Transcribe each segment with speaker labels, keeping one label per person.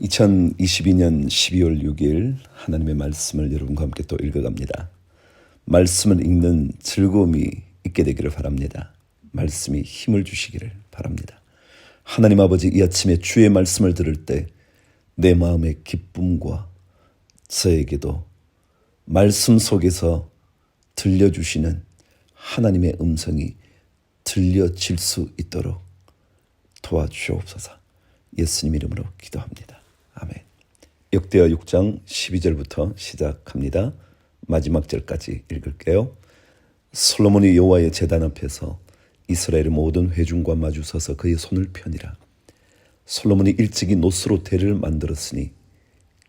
Speaker 1: 2022년 12월 6일 하나님의 말씀을 여러분과 함께 또 읽어갑니다. 말씀을 읽는 즐거움이 있게 되기를 바랍니다. 말씀이 힘을 주시기를 바랍니다. 하나님 아버지, 이 아침에 주의 말씀을 들을 때 내 마음의 기쁨과 저에게도 말씀 속에서 들려주시는 하나님의 음성이 들려질 수 있도록 도와주옵소서. 예수님 이름으로 기도합니다. 아멘. 역대하 6장 12절부터 시작합니다. 마지막 절까지 읽을게요. 솔로몬이 여호와의 제단 앞에서 이스라엘의 모든 회중과 마주서서 그의 손을 펴니라. 솔로몬이 일찍이 노스로 대를 만들었으니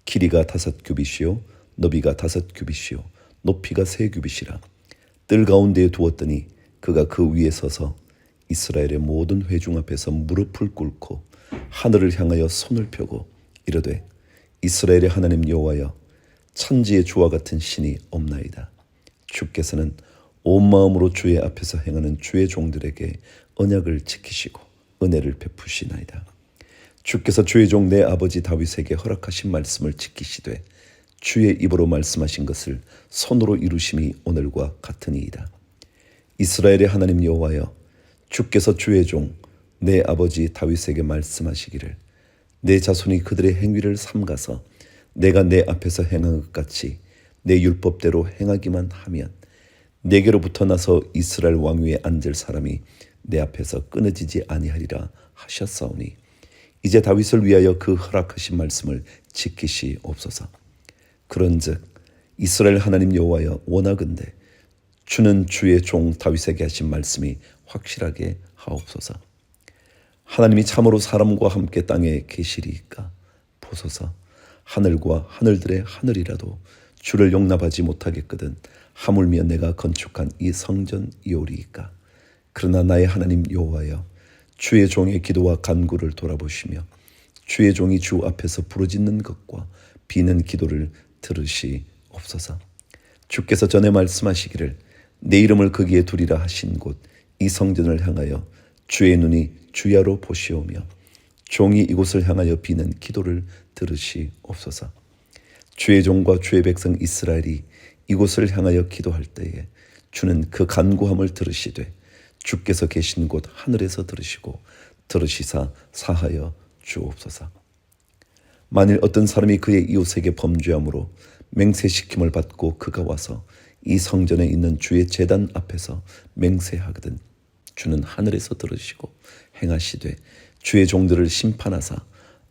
Speaker 1: 길이가 5규빗이요 너비가 5규빗이요 높이가 3규빗이라. 뜰 가운데에 두었더니 그가 그 위에 서서 이스라엘의 모든 회중 앞에서 무릎을 꿇고 하늘을 향하여 손을 펴고 이르되 이스라엘의 하나님 여호와여, 천지의 주와 같은 신이 없나이다. 주께서는 온 마음으로 주의 앞에서 행하는 주의 종들에게 언약을 지키시고 은혜를 베푸시나이다. 주께서 주의 종 내 아버지 다윗에게 허락하신 말씀을 지키시되 주의 입으로 말씀하신 것을 손으로 이루심이 오늘과 같으니이다. 이스라엘의 하나님 여호와여, 주께서 주의 종 내 아버지 다윗에게 말씀하시기를 내 자손이 그들의 행위를 삼가서 내가 내 앞에서 행한 것 같이 내 율법대로 행하기만 하면 내게로부터 나서 이스라엘 왕위에 앉을 사람이 내 앞에서 끊어지지 아니하리라 하셨사오니 이제 다윗을 위하여 그 허락하신 말씀을 지키시옵소서. 그런즉 이스라엘 하나님 여호와여, 원하건대 주는 주의 종 다윗에게 하신 말씀이 확실하게 하옵소서. 하나님이 참으로 사람과 함께 땅에 계시리이까 보소서. 하늘과 하늘들의 하늘이라도 주를 용납하지 못하겠거든 하물며 내가 건축한 이 성전이오리이까. 그러나 나의 하나님 여호와여, 주의 종의 기도와 간구를 돌아보시며 주의 종이 주 앞에서 부르짖는 것과 비는 기도를 들으시옵소서. 주께서 전에 말씀하시기를 내 이름을 거기에 두리라 하신 곳 이 성전을 향하여 주의 눈이 주야로 보시오며 종이 이곳을 향하여 비는 기도를 들으시옵소서. 주의 종과 주의 백성 이스라엘이 이곳을 향하여 기도할 때에 주는 그 간구함을 들으시되 주께서 계신 곳 하늘에서 들으시고 들으시사 사하여 주옵소서. 만일 어떤 사람이 그의 이웃에게 범죄함으로 맹세시킴을 받고 그가 와서 이 성전에 있는 주의 제단 앞에서 맹세하거든 주는 하늘에서 들으시고 행하시되 주의 종들을 심판하사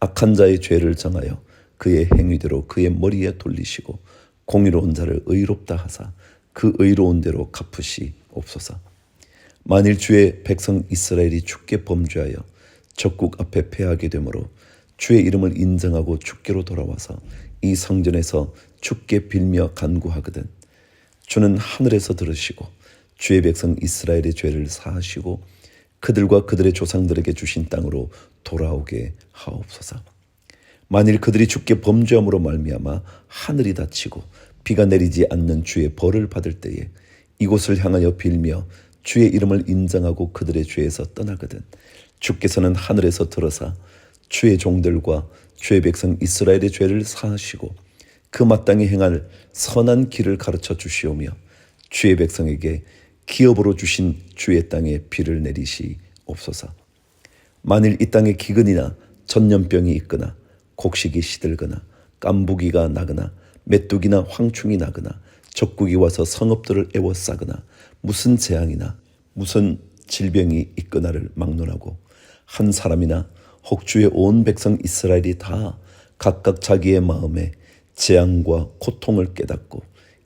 Speaker 1: 악한 자의 죄를 정하여 그의 행위대로 그의 머리에 돌리시고 공의로운 자를 의롭다 하사 그 의로운 대로 갚으시옵소서. 만일 주의 백성 이스라엘이 주께 범죄하여 적국 앞에 패하게 되므로 주의 이름을 인정하고 주께로 돌아와서 이 성전에서 주께 빌며 간구하거든 주는 하늘에서 들으시고 주의 백성 이스라엘의 죄를 사하시고 그들과 그들의 조상들에게 주신 땅으로 돌아오게 하옵소서. 만일 그들이 주께 범죄함으로 말미암아 하늘이 닫히고 비가 내리지 않는 주의 벌을 받을 때에 이곳을 향하여 빌며 주의 이름을 인정하고 그들의 죄에서 떠나거든 주께서는 하늘에서 들어사 주의 종들과 주의 백성 이스라엘의 죄를 사하시고 그 마땅히 행할 선한 길을 가르쳐 주시오며 주의 백성에게 기업으로 주신 주의 땅에 비를 내리시옵소서. 만일 이 땅에 기근이나 전염병이 있거나 곡식이 시들거나 깐부기가 나거나 메뚜기나 황충이 나거나 적국이 와서 성읍들을 에워싸거나 무슨 재앙이나 무슨 질병이 있거나를 막론하고 한 사람이나 혹 주의 온 백성 이스라엘이 다 각각 자기의 마음에 재앙과 고통을 깨닫고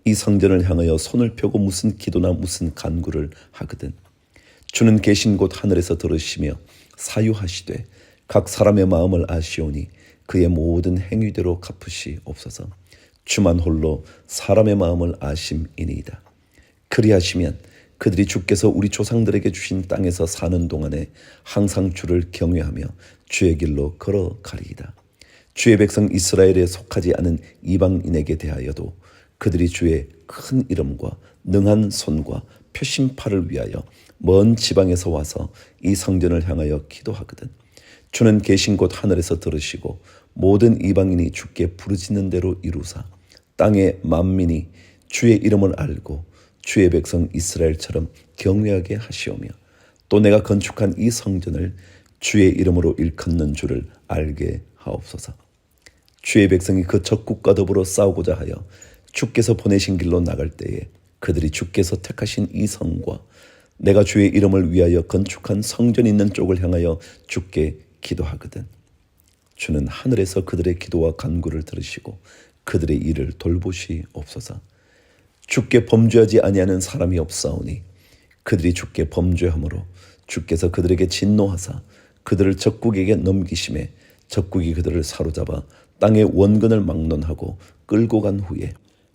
Speaker 1: 이 성전을 향하여 손을 펴고 무슨 기도나 무슨 간구를 하거든 주는 계신 곳 하늘에서 들으시며 사유하시되 각 사람의 마음을 아시오니 그의 모든 행위대로 갚으시옵소서. 주만 홀로 사람의 마음을 아심이니이다. 그리하시면 그들이 주께서 우리 조상들에게 주신 땅에서 사는 동안에 항상 주를 경외하며 주의 길로 걸어가리이다. 주의 백성 이스라엘에 속하지 않은 이방인에게 대하여도 그들이 주의 큰 이름과 능한 손과 표심팔을 위하여 먼 지방에서 와서 이 성전을 향하여 기도하거든 주는 계신 곳 하늘에서 들으시고 모든 이방인이 주께 부르짖는 대로 이루사 땅의 만민이 주의 이름을 알고 주의 백성 이스라엘처럼 경외하게 하시오며 또 내가 건축한 이 성전을 주의 이름으로 일컫는 줄을 알게 하옵소서. 주의 백성이 그 적국과 더불어 싸우고자 하여 주께서 보내신 길로 나갈 때에 그들이 주께서 택하신 이 성과 내가 주의 이름을 위하여 건축한 성전이 있는 쪽을 향하여 주께 기도하거든 주는 하늘에서 그들의 기도와 간구를 들으시고 그들의 일을 돌보시옵소서. 주께 범죄하지 아니하는 사람이 없사오니 그들이 주께 범죄함으로 주께서 그들에게 진노하사 그들을 적국에게 넘기심에 적국이 그들을 사로잡아 땅의 원근을 막론하고 끌고 간 후에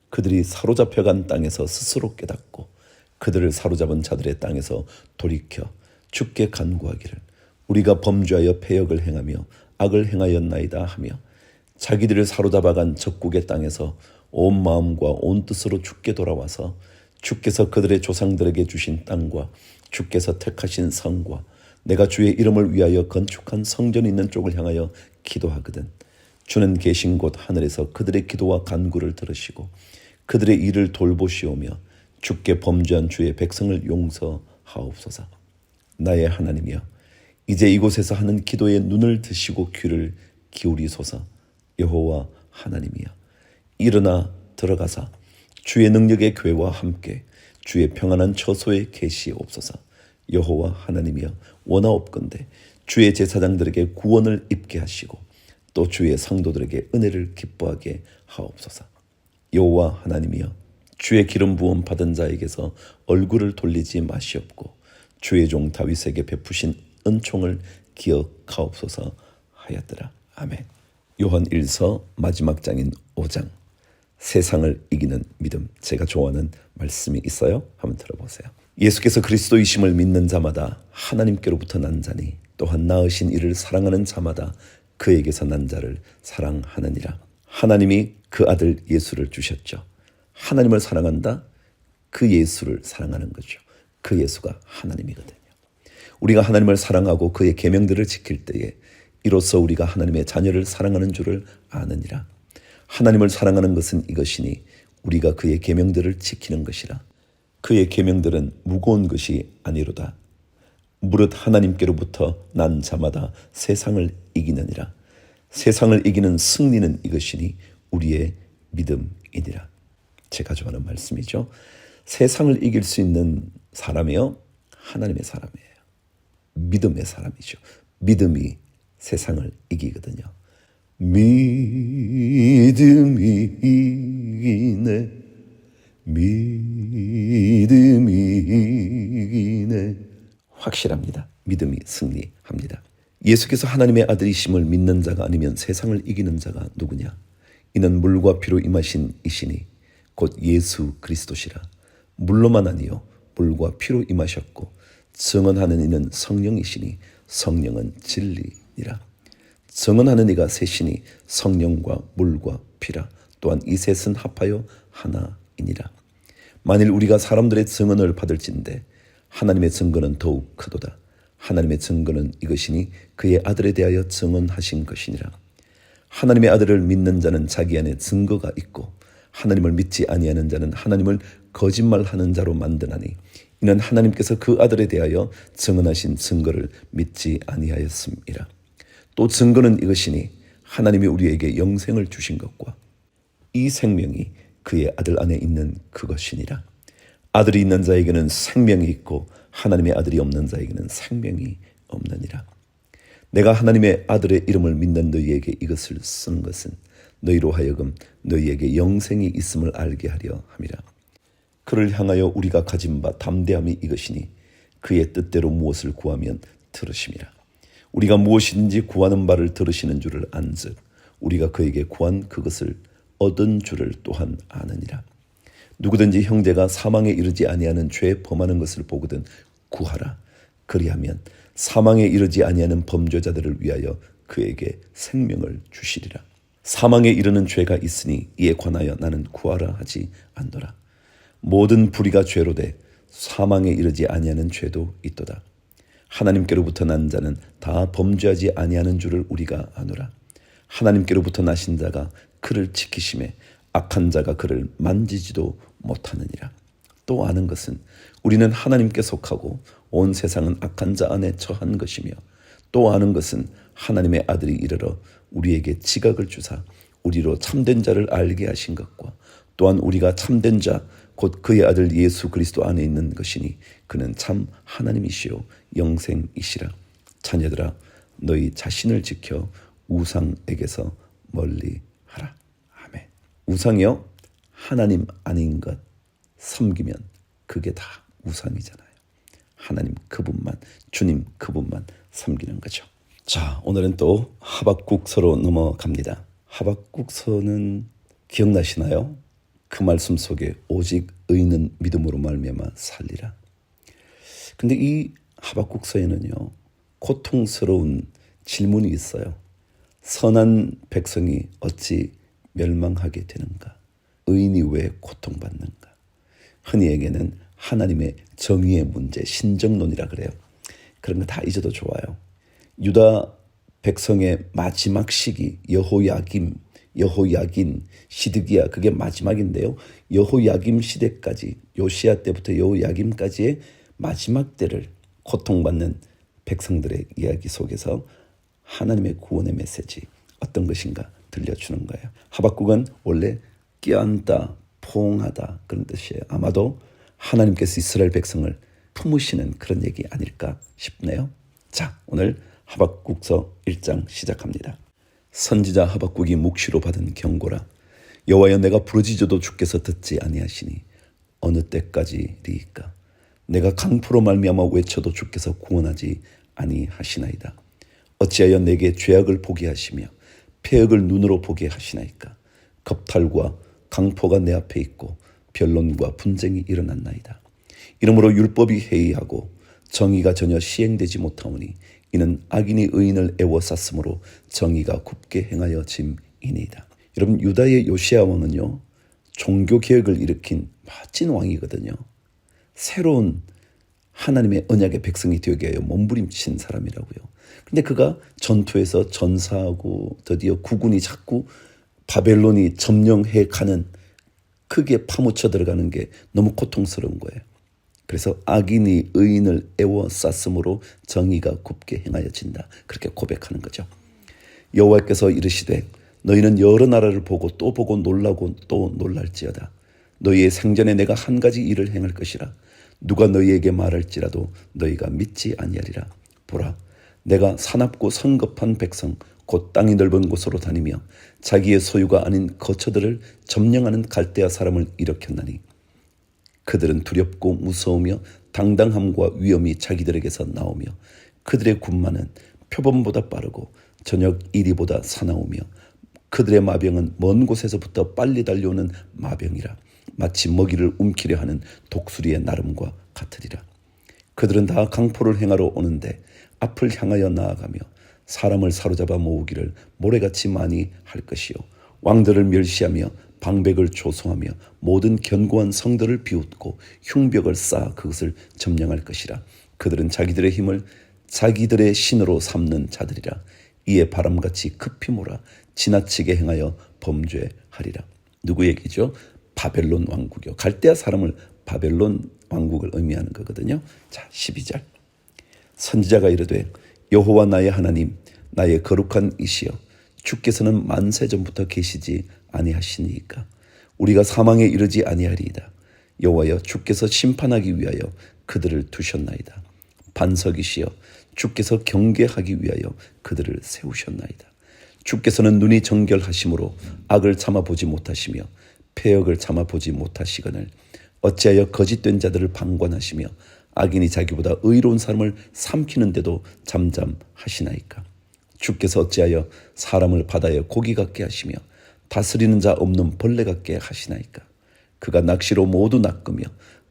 Speaker 1: 그들이 사로잡혀간 땅에서 스스로 깨닫고 그들을 사로잡은 자들의 땅에서 돌이켜 주께 간구하기를 우리가 범죄하여 패역을 행하며 악을 행하였나이다 하며 자기들을 사로잡아간 적국의 땅에서 온 마음과 온 뜻으로 주께 돌아와서 주께서 그들의 조상들에게 주신 땅과 주께서 택하신 성과 내가 주의 이름을 위하여 건축한 성전이 있는 쪽을 향하여 기도하거든 주는 계신 곳 하늘에서 그들의 기도와 간구를 들으시고 그들의 일을 돌보시오며 주께 범죄한 주의 백성을 용서하옵소서. 나의 하나님이여 이제 이곳에서 하는 기도에 눈을 드시고 귀를 기울이소서. 여호와 하나님이여 일어나 들어가사 주의 능력의 궤와 함께 주의 평안한 처소에 계시옵소서. 여호와 하나님이여 원하옵건대 주의 제사장들에게 구원을 입게 하시고 또 주의 성도들에게 은혜를 기뻐하게 하옵소서. 여호와 하나님이여 주의 기름 부음 받은 자에게서 얼굴을 돌리지 마시옵고 주의 종 다윗에게 베푸신 은총을 기억하옵소서 하였더라. 아멘. 요한 1서 마지막 장인 5장 세상을 이기는 믿음. 제가 좋아하는 말씀이 있어요. 한번 들어보세요. 예수께서 그리스도이심을 믿는 자마다 하나님께로부터 난 자니 또한 낳으신 이를 사랑하는 자마다 그에게서 난 자를 사랑하느니라. 하나님이 그 아들 예수를 주셨죠. 하나님을 사랑한다? 그 예수를 사랑하는 거죠. 그 예수가 하나님이거든요. 우리가 하나님을 사랑하고 그의 계명들을 지킬 때에 이로써 우리가 하나님의 자녀를 사랑하는 줄을 아느니라. 하나님을 사랑하는 것은 이것이니 우리가 그의 계명들을 지키는 것이라. 그의 계명들은 무거운 것이 아니로다. 무릇 하나님께로부터 난 자마다 세상을 이기느니라. 세상을 이기는 승리는 이것이니 우리의 믿음이니라. 제가 좋아하는 말씀이죠. 세상을 이길 수 있는 사람이요 하나님의 사람이에요. 믿음의 사람이죠. 믿음이 세상을 이기거든요. 믿음이 이기네 믿음이 이기네. 확실합니다. 믿음이 승리합니다. 예수께서 하나님의 아들이심을 믿는 자가 아니면 세상을 이기는 자가 누구냐? 이는 물과 피로 임하신 이시니 곧 예수 그리스도시라. 물로만 아니요 물과 피로 임하셨고 증언하는 이는 성령이시니 성령은 진리니라. 증언하는 이가 셋이니 성령과 물과 피라. 또한 이 셋은 합하여 하나이니라. 만일 우리가 사람들의 증언을 받을진대 하나님의 증거는 더욱 크도다. 하나님의 증거는 이것이니 그의 아들에 대하여 증언하신 것이니라. 하나님의 아들을 믿는 자는 자기 안에 증거가 있고 하나님을 믿지 아니하는 자는 하나님을 거짓말하는 자로 만드나니 이는 하나님께서 그 아들에 대하여 증언하신 증거를 믿지 아니하였음이라. 또 증거는 이것이니 하나님이 우리에게 영생을 주신 것과 이 생명이 그의 아들 안에 있는 그것이니라. 아들이 있는 자에게는 생명이 있고 하나님의 아들이 없는 자에게는 생명이 없느니라. 내가 하나님의 아들의 이름을 믿는 너희에게 이것을 쓰는 것은 너희로 하여금 너희에게 영생이 있음을 알게 하려 함이라. 그를 향하여 우리가 가진 바 담대함이 이것이니 그의 뜻대로 무엇을 구하면 들으심이라. 우리가 무엇이든지 구하는 바를 들으시는 줄을 안즉 우리가 그에게 구한 그것을 얻은 줄을 또한 아느니라. 누구든지 형제가 사망에 이르지 아니하는 죄 범하는 것을 보거든 구하라. 그리하면 사망에 이르지 아니하는 범죄자들을 위하여 그에게 생명을 주시리라. 사망에 이르는 죄가 있으니 이에 관하여 나는 구하라 하지 않노라. 모든 불의가 죄로 돼 사망에 이르지 아니하는 죄도 있도다. 하나님께로부터 난 자는 다 범죄하지 아니하는 줄을 우리가 아노라. 하나님께로부터 나신 자가 그를 지키심에 악한 자가 그를 만지지도 못하느니라. 또 아는 것은 우리는 하나님께 속하고 온 세상은 악한 자 안에 처한 것이며, 또 아는 것은 하나님의 아들이 이르러 우리에게 지각을 주사 우리로 참된 자를 알게 하신 것과, 또한 우리가 참된 자 곧 그의 아들 예수 그리스도 안에 있는 것이니 그는 참 하나님이시요 영생이시라. 자녀들아, 너희 자신을 지켜 우상에게서 멀리하라. 아멘. 우상이요, 하나님 아닌 것 섬기면 그게 다 우상이잖아요. 하나님 그분만, 주님 그분만 섬기는 거죠. 자, 오늘은 또 하박국서로 넘어갑니다. 하박국서는 기억나시나요? 그 말씀 속에 오직 의인은 믿음으로 말미암아 살리라. 근데 이 하박국서에는요, 고통스러운 질문이 있어요. 선한 백성이 어찌 멸망하게 되는가? 의인이 왜 고통받는가? 흔히 얘기하는 하나님의 정의의 문제, 신정론이라 그래요. 그런 거 다 잊어도 좋아요. 유다 백성의 마지막 시기, 여호야긴, 시드기야, 그게 마지막인데요. 여호야김 시대까지, 요시야 때부터 여호야김까지의 마지막 때를 고통받는 백성들의 이야기 속에서 하나님의 구원의 메시지 어떤 것인가 들려주는 거예요. 하박국은 원래 끼얹다, 포옹하다 그런 뜻이에요. 아마도 하나님께서 이스라엘 백성을 품으시는 그런 얘기 아닐까 싶네요. 자, 오늘 하박국서 1장 시작합니다. 선지자 하박국이 묵시로 받은 경고라. 여호와여, 내가 부르짖어도 주께서 듣지 아니하시니 어느 때까지리이까? 내가 강포로 말미암아 외쳐도 주께서 구원하지 아니하시나이다. 어찌하여 내게 죄악을 보게 하시며 패역을 눈으로 보게 하시나이까? 겁탈과 강포가 내 앞에 있고 변론과 분쟁이 일어났나이다. 이러므로 율법이 해이하고 정의가 전혀 시행되지 못하오니 이는 악인이 의인을 애워쌌으므로 정의가 굽게 행하여 짐이니이다. 여러분, 유다의 요시야 왕은요, 종교개혁을 일으킨 멋진 왕이거든요. 새로운 하나님의 언약의 백성이 되게 하여 몸부림친 사람이라고요. 근데 그가 전투에서 전사하고 드디어 국군이 자꾸 바벨론이 점령해 가는, 크게 파묻혀 들어가는 게 너무 고통스러운 거예요. 그래서 악인이 의인을 애워쌌으므로 정의가 굽게 행하여진다. 그렇게 고백하는 거죠. 여호와께서 이르시되 너희는 여러 나라를 보고 또 보고 놀라고 또 놀랄지어다. 너희의 생전에 내가 한 가지 일을 행할 것이라. 누가 너희에게 말할지라도 너희가 믿지 아니하리라. 보라, 내가 사납고 성급한 백성 곧 땅이 넓은 곳으로 다니며 자기의 소유가 아닌 거처들을 점령하는 갈대아 사람을 일으켰나니 그들은 두렵고 무서우며 당당함과 위엄이 자기들에게서 나오며 그들의 군마는 표범보다 빠르고 저녁 이리보다 사나우며 그들의 마병은 먼 곳에서부터 빨리 달려오는 마병이라. 마치 먹이를 움키려 하는 독수리의 나름과 같으리라. 그들은 다 강포를 행하러 오는데 앞을 향하여 나아가며 사람을 사로잡아 모으기를 모래같이 많이 할 것이요 왕들을 멸시하며 방백을 조소하며 모든 견고한 성들을 비웃고 흉벽을 쌓아 그것을 점령할 것이라. 그들은 자기들의 힘을 자기들의 신으로 삼는 자들이라. 이에 바람같이 급히 몰아 지나치게 행하여 범죄하리라. 누구 얘기죠? 바벨론 왕국이요. 갈대아 사람을 바벨론 왕국을 의미하는 거거든요. 자, 12절. 선지자가 이르되 여호와 나의 하나님, 나의 거룩한 이시여, 주께서는 만세 전부터 계시지 아니하시니까 우리가 사망에 이르지 아니하리이다. 여호와여, 주께서 심판하기 위하여 그들을 두셨나이다. 반석이시여, 주께서 경계하기 위하여 그들을 세우셨나이다. 주께서는 눈이 정결하심으로 악을 참아보지 못하시며 패역을 참아보지 못하시거늘 어찌하여 거짓된 자들을 방관하시며 악인이 자기보다 의로운 사람을 삼키는데도 잠잠하시나이까? 주께서 어찌하여 사람을 바다에 고기 같게 하시며 다스리는 자 없는 벌레 같게 하시나이까? 그가 낚시로 모두 낚으며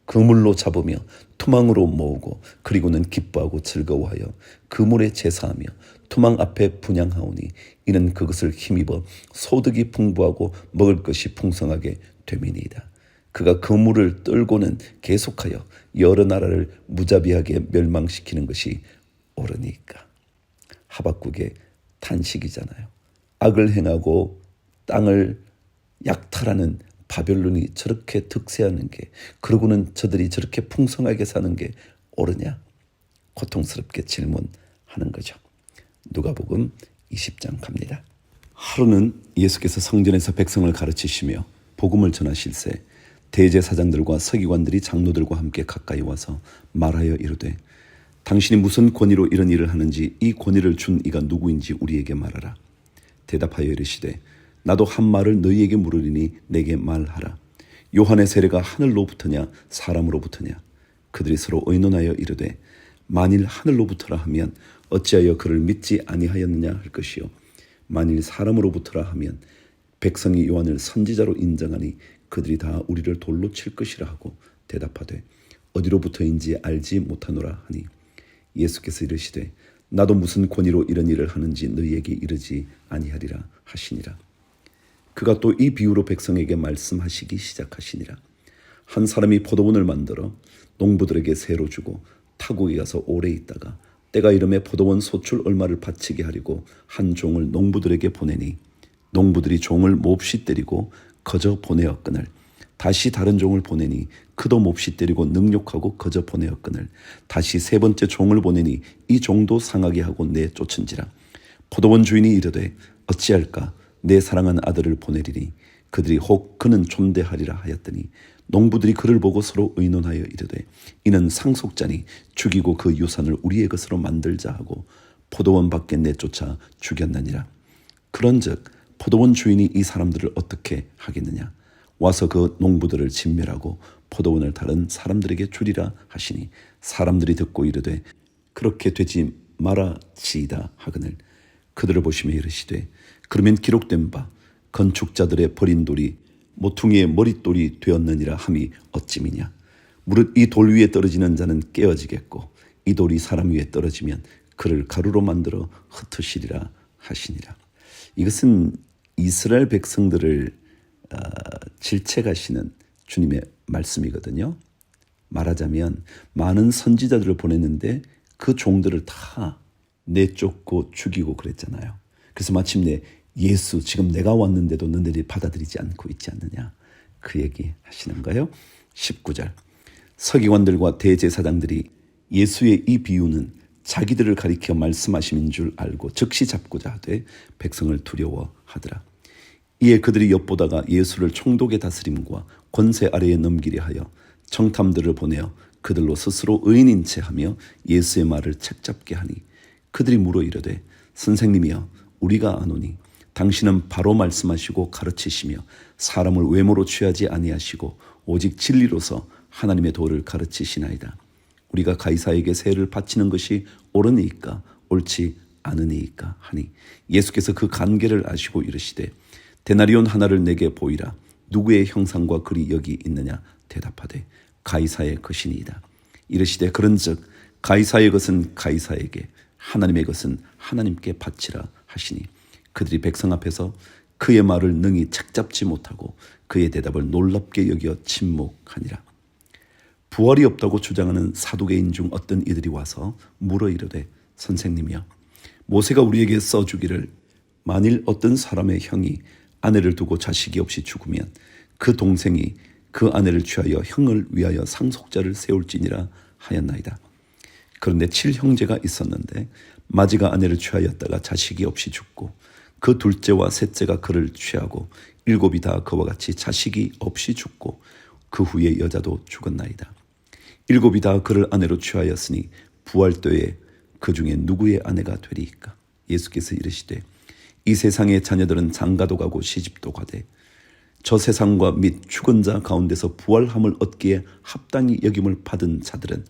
Speaker 1: 그물로 잡으며 투망으로 모으고 그리고는 기뻐하고 즐거워하여 그물에 제사하며 투망 앞에 분향하오니 이는 그것을 힘입어 소득이 풍부하고 먹을 것이 풍성하게 됨이니이다. 그가 그물을 떨고는 계속하여 여러 나라를 무자비하게 멸망시키는 것이 옳으니까. 하박국의 탄식이잖아요. 악을 행하고 땅을 약탈하는 바벨론이 저렇게 득세하는 게, 그러고는 저들이 저렇게 풍성하게 사는 게 옳으냐? 고통스럽게 질문하는 거죠. 누가복음 20장 갑니다. 하루는 예수께서 성전에서 백성을 가르치시며 복음을 전하실새 대제사장들과 서기관들이 장로들과 함께 가까이 와서 말하여 이르되, 당신이 무슨 권위로 이런 일을 하는지 이 권위를 준 이가 누구인지 우리에게 말하라. 대답하여 이르시되, 나도 한 말을 너희에게 물으리니 내게 말하라. 요한의 세례가 하늘로부터냐 사람으로부터냐? 그들이 서로 의논하여 이르되, 만일 하늘로부터라 하면 어찌하여 그를 믿지 아니하였느냐 할 것이요, 만일 사람으로부터라 하면 백성이 요한을 선지자로 인정하니 그들이 다 우리를 돌로 칠 것이라 하고 대답하되, 어디로부터인지 알지 못하노라 하니, 예수께서 이르시되, 나도 무슨 권위로 이런 일을 하는지 너희에게 이르지 아니하리라 하시니라. 그가 또 이 비유로 백성에게 말씀하시기 시작하시니라. 한 사람이 포도원을 만들어 농부들에게 새로 주고 타국에 가서 오래 있다가 때가 이름에 포도원 소출 얼마를 바치게 하려고 한 종을 농부들에게 보내니, 농부들이 종을 몹시 때리고 거저 보내었거늘 다시 다른 종을 보내니 그도 몹시 때리고 능욕하고 거저 보내었거늘 다시 세 번째 종을 보내니 이 종도 상하게 하고 내쫓은지라. 포도원 주인이 이르되, 어찌할까? 내 사랑한 아들을 보내리니 그들이 혹 그는 존대하리라 하였더니, 농부들이 그를 보고 서로 의논하여 이르되, 이는 상속자니 죽이고 그 유산을 우리의 것으로 만들자 하고 포도원 밖에 내쫓아 죽였느니라. 그런즉 포도원 주인이 이 사람들을 어떻게 하겠느냐? 와서 그 농부들을 진멸하고 포도원을 다른 사람들에게 주리라 하시니, 사람들이 듣고 이르되, 그렇게 되지 말아지이다 하거늘 그들을 보시며 이르시되, 그러면 기록된 바 건축자들의 버린 돌이 모퉁이의 머릿돌이 되었느니라 함이 어찌미냐? 무릇 이 돌 위에 떨어지는 자는 깨어지겠고 이 돌이 사람 위에 떨어지면 그를 가루로 만들어 흩으시리라 하시니라. 이것은 이스라엘 백성들을 질책하시는 주님의 말씀이거든요. 말하자면 많은 선지자들을 보냈는데 그 종들을 다 내쫓고 죽이고 그랬잖아요. 그래서 마침내 예수, 지금 내가 왔는데도 너희들이 받아들이지 않고 있지 않느냐, 그 얘기 하시는 거예요. 19절, 서기관들과 대제사장들이 예수의 이 비유는 자기들을 가리켜 말씀하심인 줄 알고 즉시 잡고자 하되 백성을 두려워하더라. 이에 그들이 엿보다가 예수를 총독의 다스림과 권세 아래에 넘기려 하여 정탐들을 보내어 그들로 스스로 의인인 채 하며 예수의 말을 책잡게 하니, 그들이 물어 이르되, 선생님이여, 우리가 아노니 당신은 바로 말씀하시고 가르치시며 사람을 외모로 취하지 아니하시고 오직 진리로서 하나님의 도를 가르치시나이다. 우리가 가이사에게 세를 바치는 것이 옳으니까 옳지 않으니까 하니, 예수께서 그 관계를 아시고 이르시되, 데나리온 하나를 내게 보이라. 누구의 형상과 글이 여기 있느냐? 대답하되, 가이사의 것이니이다. 이르시되, 그런즉 가이사의 것은 가이사에게, 하나님의 것은 하나님께 바치라 하시니, 그들이 백성 앞에서 그의 말을 능히 책잡지 못하고 그의 대답을 놀랍게 여겨 침묵하니라. 부활이 없다고 주장하는 사두개인 중 어떤 이들이 와서 물어 이르되, 선생님이여, 모세가 우리에게 써주기를 만일 어떤 사람의 형이 아내를 두고 자식이 없이 죽으면 그 동생이 그 아내를 취하여 형을 위하여 상속자를 세울지니라 하였나이다. 그런데 7형제가 있었는데 마지가 아내를 취하였다가 자식이 없이 죽고 그 둘째와 셋째가 그를 취하고 7이 다 그와 같이 자식이 없이 죽고 그 후에 여자도 죽었나이다. 7이 다 그를 아내로 취하였으니 부활 때에 그 중에 누구의 아내가 되리이까? 예수께서 이르시되, 이 세상의 자녀들은 장가도 가고 시집도 가되 저 세상과 및 죽은 자 가운데서 부활함을 얻기에 합당히 여김을 받은 자들은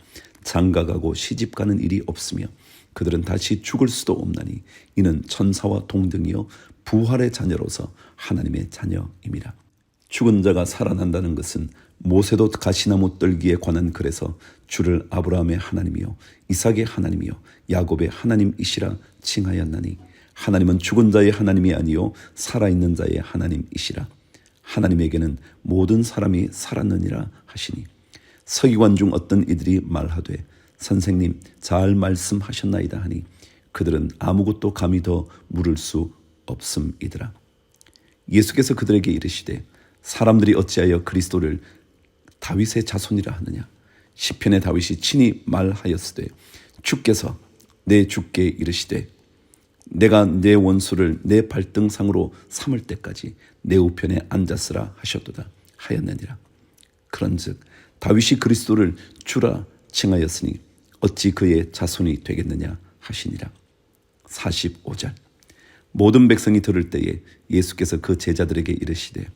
Speaker 1: 장가가고 시집가는 일이 없으며 그들은 다시 죽을 수도 없나니 이는 천사와 동등이요 부활의 자녀로서 하나님의 자녀임이라. 죽은 자가 살아난다는 것은 모세도 가시나무 떨기에 관한 글에서 주를 아브라함의 하나님이요 이삭의 하나님이요 야곱의 하나님이시라 칭하였나니, 하나님은 죽은 자의 하나님이 아니요 살아있는 자의 하나님이시라. 하나님에게는 모든 사람이 살았느니라 하시니, 서기관 중 어떤 이들이 말하되, 선생님 잘 말씀하셨나이다 하니 그들은 아무것도 감히 더 물을 수 없음이더라. 예수께서 그들에게 이르시되 사람들이 어찌하여 그리스도를 다윗의 자손이라 하느냐. 시편의 다윗이 친히 말하였으되 주께서 내 주께 이르시되 내가 내 원수를 내 발등상으로 삼을 때까지 내 우편에 앉았으라 하셨도다 하였느니라. 그런즉 다윗이 그리스도를 주라 칭하였으니 어찌 그의 자손이 되겠느냐 하시니라. 45절. 모든 백성이 들을 때에 예수께서 그 제자들에게 이르시되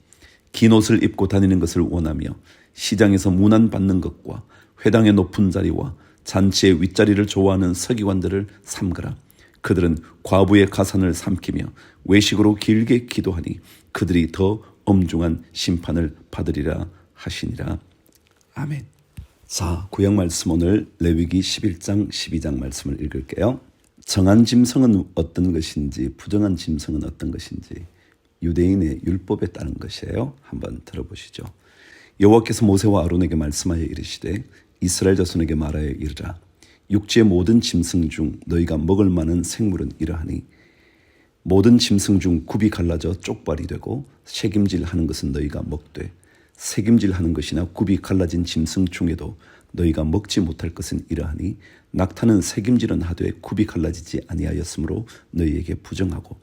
Speaker 1: 긴 옷을 입고 다니는 것을 원하며 시장에서 문안받는 것과 회당의 높은 자리와 잔치의 윗자리를 좋아하는 서기관들을 삼그라. 그들은 과부의 가산을 삼키며 외식으로 길게 기도하니 그들이 더 엄중한 심판을 받으리라 하시니라. 아멘. 자, 구약 말씀 오늘 레위기 11장 12장 말씀을 읽을게요. 정한 짐승은 어떤 것인지 부정한 짐승은 어떤 것인지 유대인의 율법에 따른 것이에요. 한번 들어보시죠. 여호와께서 모세와 아론에게 말씀하여 이르시되 이스라엘 자손에게 말하여 이르라. 육지의 모든 짐승 중 너희가 먹을 만한 생물은 이러하니 모든 짐승 중 굽이 갈라져 쪽발이 되고 새김질하는 것은 너희가 먹되 새김질하는 것이나 굽이 갈라진 짐승 중에도 너희가 먹지 못할 것은 이러하니 낙타는 새김질은 하되 굽이 갈라지지 아니하였으므로 너희에게 부정하고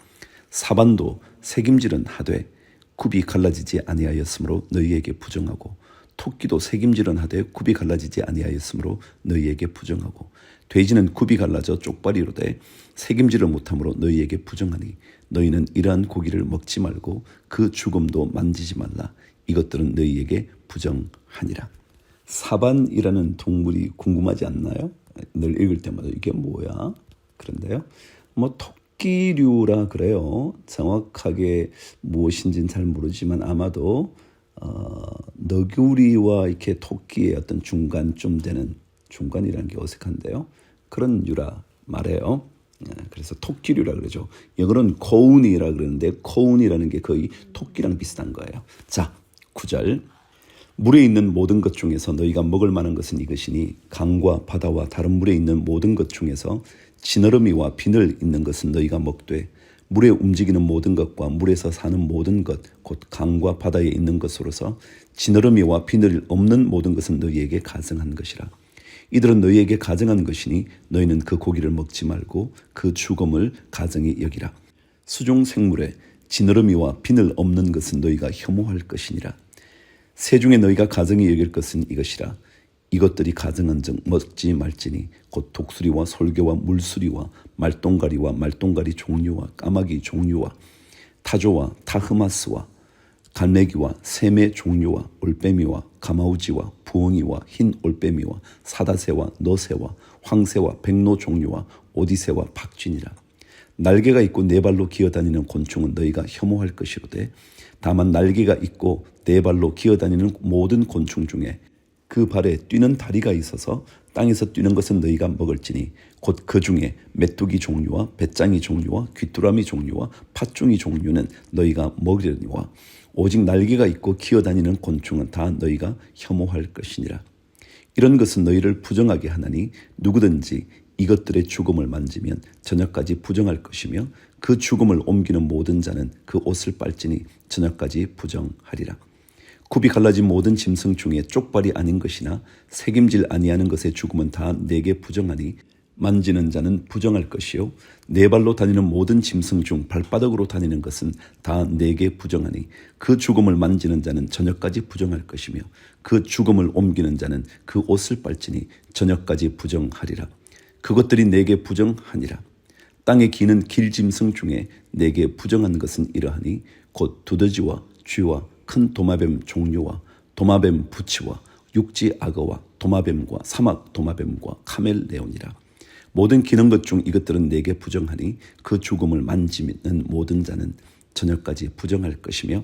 Speaker 1: 사반도 새김질은 하되 굽이 갈라지지 아니하였으므로 너희에게 부정하고 토끼도 새김질은 하되 굽이 갈라지지 아니하였으므로 너희에게 부정하고 돼지는 굽이 갈라져 쪽발이로되 새김질을 못함으로 너희에게 부정하니 너희는 이러한 고기를 먹지 말고 그 죽음도 만지지 말라. 이것들은 너희에게 부정하니라. 사반이라는 동물이 궁금하지 않나요? 늘 읽을 때마다 이게 뭐야? 그런데요. 토끼류라 그래요. 정확하게 무엇인지는 잘 모르지만 아마도 너구리와 이렇게 토끼의 어떤 중간쯤 되는, 중간이라는 게 어색한데요. 그런 류라 말해요. 그래서 토끼류라 그러죠. 영어로는 코운이라 그러는데 코운이라는 게 거의 토끼랑 비슷한 거예요. 자, 9절. 물에 있는 모든 것 중에서 너희가 먹을 만한 것은 이것이니 강과 바다와 다른 물에 있는 모든 것 중에서 지느러미와 비늘 있는 것은 너희가 먹되 물에 움직이는 모든 것과 물에서 사는 모든 것 곧 강과 바다에 있는 것으로서 지느러미와 비늘 없는 모든 것은 너희에게 가증한 것이라. 이들은 너희에게 가증한 것이니 너희는 그 고기를 먹지 말고 그 죽음을 가증히 여기라. 수중 생물에 지느러미와 비늘 없는 것은 너희가 혐오할 것이니라. 새 중에 너희가 가증히 여길 것은 이것이라. 이것들이 가증한즉 먹지 말지니 곧 독수리와 솔개와 물수리와 말똥가리 종류와 까마귀 종류와 타조와 타흐마스와 갈매기와 샘의 종류와 올빼미와 가마우지와 부엉이와 흰 올빼미와 사다새와 너새와 황새와 백로 종류와 오디새와 박쥐니라. 날개가 있고 네 발로 기어다니는 곤충은 너희가 혐오할 것이로되 다만 날개가 있고 네 발로 기어다니는 모든 곤충 중에 그 발에 뛰는 다리가 있어서 땅에서 뛰는 것은 너희가 먹을지니 곧 그 중에 메뚜기 종류와 배짱이 종류와 귀뚜라미 종류와 팥중이 종류는 너희가 먹으려니와 오직 날개가 있고 기어다니는 곤충은 다 너희가 혐오할 것이니라. 이런 것은 너희를 부정하게 하나니 누구든지 이것들의 죽음을 만지면 저녁까지 부정할 것이며 그 죽음을 옮기는 모든 자는 그 옷을 빨지니 저녁까지 부정하리라. 굽이 갈라진 모든 짐승 중에 쪽발이 아닌 것이나 새김질 아니하는 것의 죽음은 다 내게 부정하니 만지는 자는 부정할 것이요 네 발로 다니는 모든 짐승 중 발바닥으로 다니는 것은 다 내게 부정하니 그 죽음을 만지는 자는 저녁까지 부정할 것이며 그 죽음을 옮기는 자는 그 옷을 빨지니 저녁까지 부정하리라. 그것들이 내게 부정하니라. 땅에 기는 길짐승 중에 내게 부정한 것은 이러하니 곧 두더지와 쥐와 큰 도마뱀 종류와 도마뱀 부치와 육지 악어와 도마뱀과 사막 도마뱀과 카멜레온이라. 모든 기는 것 중 이것들은 내게 부정하니 그 죽음을 만지는 모든 자는 저녁까지 부정할 것이며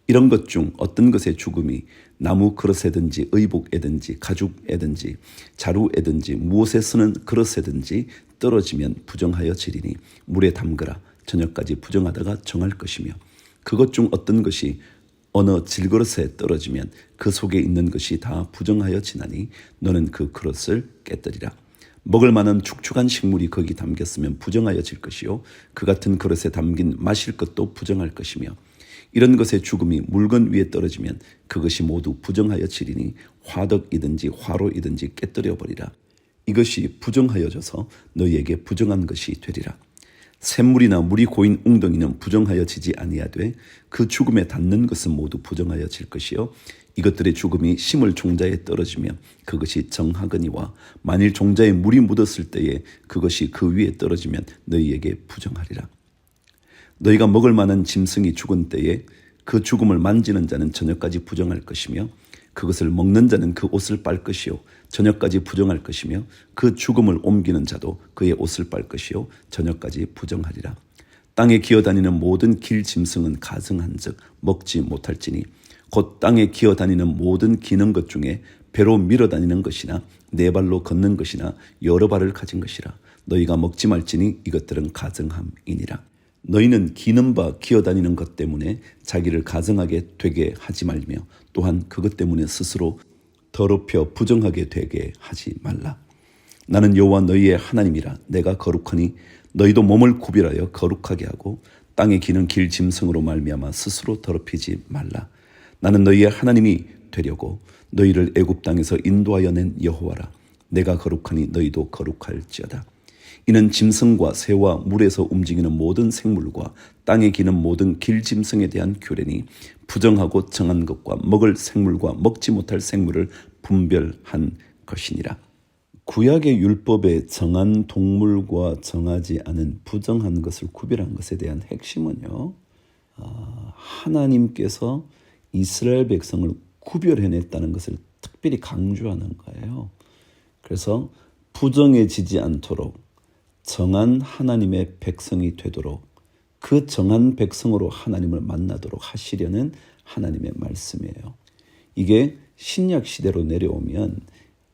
Speaker 1: 이런 것 중 어떤 것의 죽음이 나무 그릇에든지 의복에든지 가죽에든지 자루에든지 무엇에 쓰는 그릇에든지 떨어지면 부정하여 지리니 물에 담그라. 저녁까지 부정하다가 정할 것이며 그것 중 어떤 것이 어느 질그릇에 떨어지면 그 속에 있는 것이 다 부정하여 지나니 너는 그 그릇을 깨뜨리라. 먹을 만한 축축한 식물이 거기 담겼으면 부정하여질 것이요 그 같은 그릇에 담긴 마실 것도 부정할 것이며 이런 것의 죽음이 물건 위에 떨어지면 그것이 모두 부정하여지리니 화덕이든지 화로이든지 깨뜨려 버리라. 이것이 부정하여져서 너희에게 부정한 것이 되리라. 샘물이나 물이 고인 웅덩이는 부정하여지지 아니하되 그 죽음에 닿는 것은 모두 부정하여질 것이요 이것들의 죽음이 심을 종자에 떨어지면 그것이 정하거니와 만일 종자에 물이 묻었을 때에 그것이 그 위에 떨어지면 너희에게 부정하리라. 너희가 먹을 만한 짐승이 죽은 때에 그 죽음을 만지는 자는 저녁까지 부정할 것이며 그것을 먹는 자는 그 옷을 빨 것이요 저녁까지 부정할 것이며 그 죽음을 옮기는 자도 그의 옷을 빨 것이요 저녁까지 부정하리라. 땅에 기어다니는 모든 길 짐승은 가증한즉 먹지 못할지니 곧 땅에 기어다니는 모든 기는 것 중에 배로 밀어다니는 것이나 네 발로 걷는 것이나 여러 발을 가진 것이라. 너희가 먹지 말지니 이것들은 가증함이니라. 너희는 기는 바 기어다니는 것 때문에 자기를 가증하게 되게 하지 말며 또한 그것 때문에 스스로 더럽혀 부정하게 되게 하지 말라. 나는 여호와 너희의 하나님이라. 내가 거룩하니 너희도 몸을 구별하여 거룩하게 하고 땅에 기는 길 짐승으로 말미암아 스스로 더럽히지 말라. 나는 너희의 하나님이 되려고 너희를 애굽 땅에서 인도하여 낸 여호와라. 내가 거룩하니 너희도 거룩할지어다. 이는 짐승과 새와 물에서 움직이는 모든 생물과 땅에 기는 모든 길짐승에 대한 규례니 부정하고 정한 것과 먹을 생물과 먹지 못할 생물을 분별한 것이니라. 구약의 율법에 정한 동물과 정하지 않은 부정한 것을 구별한 것에 대한 핵심은요, 하나님께서 이스라엘 백성을 구별해냈다는 것을 특별히 강조하는 거예요. 그래서 부정해지지 않도록 정한 하나님의 백성이 되도록 그 정한 백성으로 하나님을 만나도록 하시려는 하나님의 말씀이에요. 이게 신약 시대로 내려오면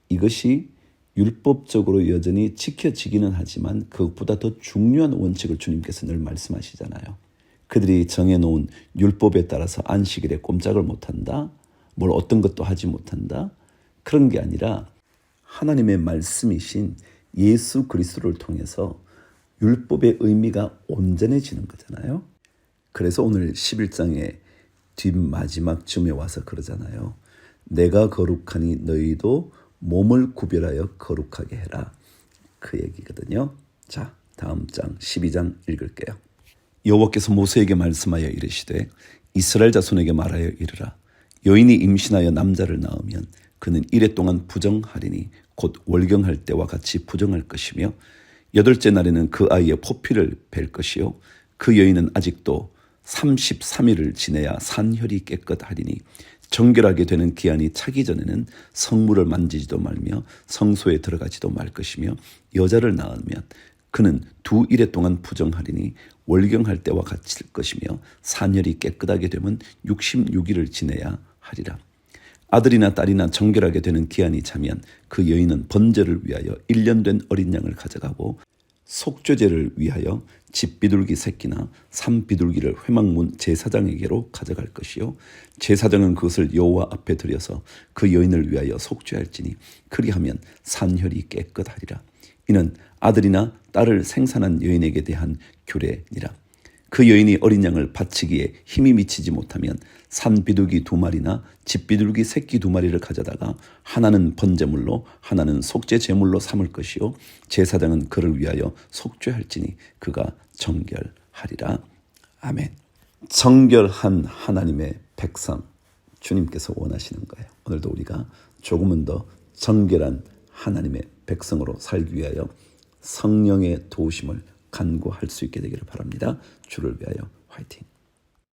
Speaker 1: 이것이 율법적으로 여전히 지켜지기는 하지만 그것보다 더 중요한 원칙을 주님께서 늘 말씀하시잖아요. 그들이 정해놓은 율법에 따라서 안식일에 꼼짝을 못한다, 뭘 어떤 것도 하지 못한다, 그런 게 아니라 하나님의 말씀이신 예수 그리스도를 통해서 율법의 의미가 온전해지는 거잖아요. 그래서 오늘 11장의 뒷마지막 쯤에 와서 그러잖아요. 내가 거룩하니 너희도 몸을 구별하여 거룩하게 해라. 그 얘기거든요. 자, 다음 장 12장 읽을게요. 여호와께서 모세에게 말씀하여 이르시되 이스라엘 자손에게 말하여 이르라. 여인이 임신하여 남자를 낳으면 그는 이레 동안 부정하리니 곧 월경할 때와 같이 부정할 것이며 8째 날에는 그 아이의 포피를 벨 것이요 그 여인은 아직도 33일을 지내야 산혈이 깨끗하리니 정결하게 되는 기한이 차기 전에는 성물을 만지지도 말며 성소에 들어가지도 말 것이며 여자를 낳으면 그는 2일에 동안 부정하리니 월경할 때와 같을 것이며 산혈이 깨끗하게 되면 66일을 지내야 하리라. 아들이나 딸이나 정결하게 되는 기한이 차면 그 여인은 번제를 위하여 1년 된 어린 양을 가져가고 속죄제를 위하여 집비둘기 새끼나 산비둘기를 회막문 제사장에게로 가져갈 것이요 제사장은 그것을 여호와 앞에 들여서 그 여인을 위하여 속죄할지니 그리하면 산혈이 깨끗하리라. 이는 아들이나 딸을 생산한 여인에게 대한 규례니라. 그 여인이 어린 양을 바치기에 힘이 미치지 못하면 산비둘기 2마리나 집비둘기 새끼 2마리를 가져다가 하나는 번제물로 하나는 속죄 제물로 삼을 것이요 제사장은 그를 위하여 속죄할지니 그가 정결하리라. 아멘. 정결한 하나님의 백성 주님께서 원하시는 거예요. 오늘도 우리가 조금은 더 정결한 하나님의 백성으로 살기 위하여 성령의 도우심을 간구할 수 있게 되기를 바랍니다. 주를 위하여 화이팅.